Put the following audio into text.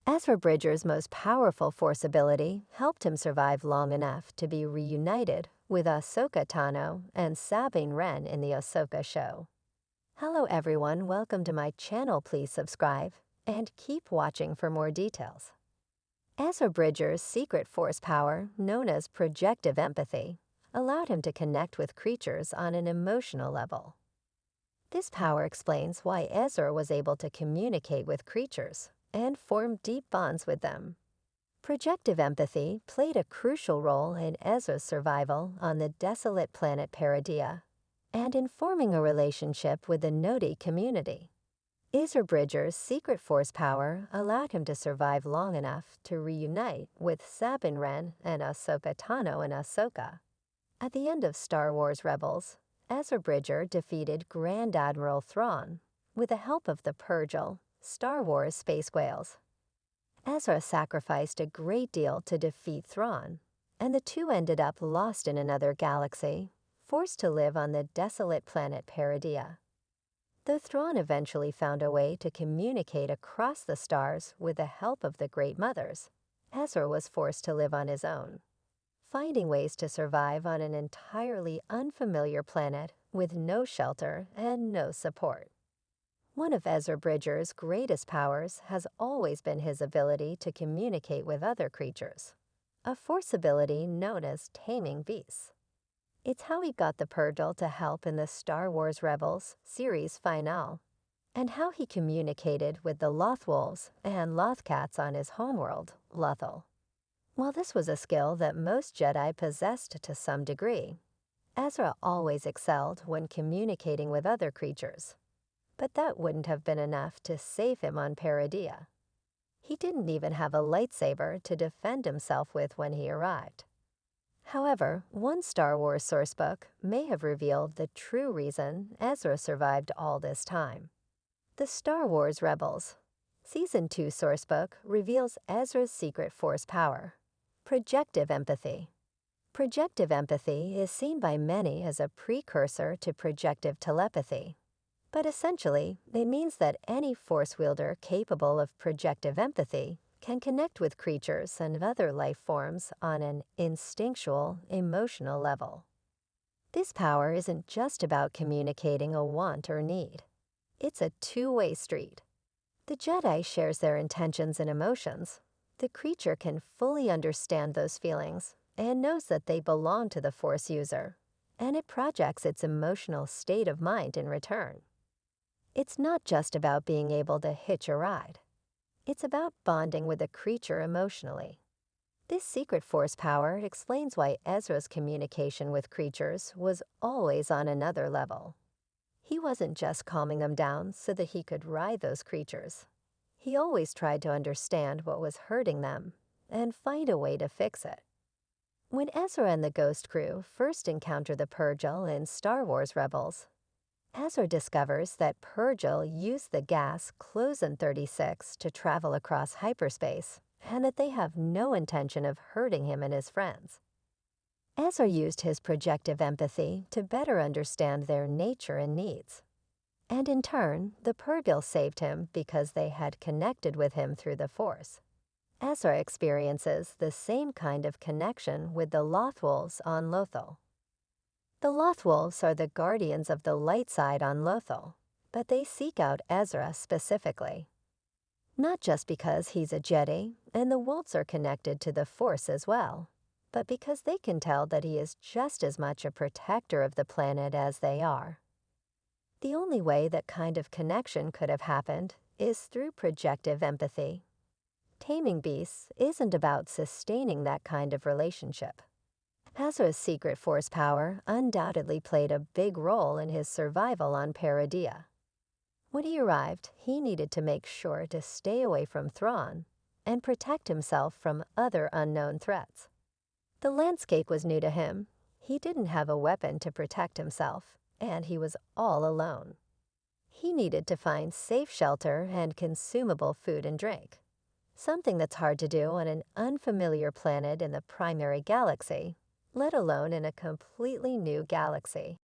Ezra Bridger's most powerful Force ability helped him survive long enough to be reunited with Ahsoka Tano and Sabine Wren in the Ahsoka show. Hello everyone, welcome to my channel. Please subscribe and keep watching for more details. Ezra Bridger's secret Force power, known as Projective Empathy, allowed him to connect with creatures on an emotional level. This power explains why Ezra was able to communicate with creatures and form deep bonds with them. Projective empathy played a crucial role in Ezra's survival on the desolate planet Peridea and in forming a relationship with the Noti community. Ezra Bridger's secret Force power allowed him to survive long enough to reunite with Sabine Wren and Ahsoka Tano in Ahsoka. At the end of Star Wars Rebels, Ezra Bridger defeated Grand Admiral Thrawn with the help of the Purrgil, Star Wars space whales. Ezra sacrificed a great deal to defeat Thrawn, and the two ended up lost in another galaxy, forced to live on the desolate planet Peridea. Though Thrawn eventually found a way to communicate across the stars with the help of the Great Mothers, Ezra was forced to live on his own, finding ways to survive on an entirely unfamiliar planet with no shelter and no support. One of Ezra Bridger's greatest powers has always been his ability to communicate with other creatures, a Force ability known as taming beasts. It's how he got the Purrgil to help in the Star Wars Rebels series finale, and how he communicated with the Lothwolves and Lothcats on his homeworld, Lothal. While this was a skill that most Jedi possessed to some degree, Ezra always excelled when communicating with other creatures. But that wouldn't have been enough to save him on Peridea. He didn't even have a lightsaber to defend himself with when he arrived. However, one Star Wars sourcebook may have revealed the true reason Ezra survived all this time. The Star Wars Rebels Season 2 sourcebook reveals Ezra's secret Force power, Projective Empathy. Projective empathy is seen by many as a precursor to projective telepathy. But essentially, it means that any Force wielder capable of projective empathy can connect with creatures and other life forms on an instinctual, emotional level. This power isn't just about communicating a want or need. It's a two-way street. The Jedi shares their intentions and emotions. The creature can fully understand those feelings and knows that they belong to the Force user, and it projects its emotional state of mind in return. It's not just about being able to hitch a ride. It's about bonding with a creature emotionally. This secret Force power explains why Ezra's communication with creatures was always on another level. He wasn't just calming them down so that he could ride those creatures. He always tried to understand what was hurting them and find a way to fix it. When Ezra and the Ghost Crew first encounter the Purrgil in Star Wars Rebels, Ezra discovers that Purrgil used the gas Closen 36 to travel across hyperspace, and that they have no intention of hurting him and his friends. Ezra used his projective empathy to better understand their nature and needs. And in turn, the Purrgil saved him because they had connected with him through the Force. Ezra experiences the same kind of connection with the Lothwolves on Lothal. The Lothwolves are the guardians of the light side on Lothal, but they seek out Ezra specifically. Not just because he's a Jedi, and the wolves are connected to the Force as well, but because they can tell that he is just as much a protector of the planet as they are. The only way that kind of connection could have happened is through projective empathy. Taming beasts isn't about sustaining that kind of relationship. Ezra's secret Force power undoubtedly played a big role in his survival on Peridea. When he arrived, he needed to make sure to stay away from Thrawn and protect himself from other unknown threats. The landscape was new to him. He didn't have a weapon to protect himself, and he was all alone. He needed to find safe shelter and consumable food and drink, something that's hard to do on an unfamiliar planet in the primary galaxy, let alone in a completely new galaxy.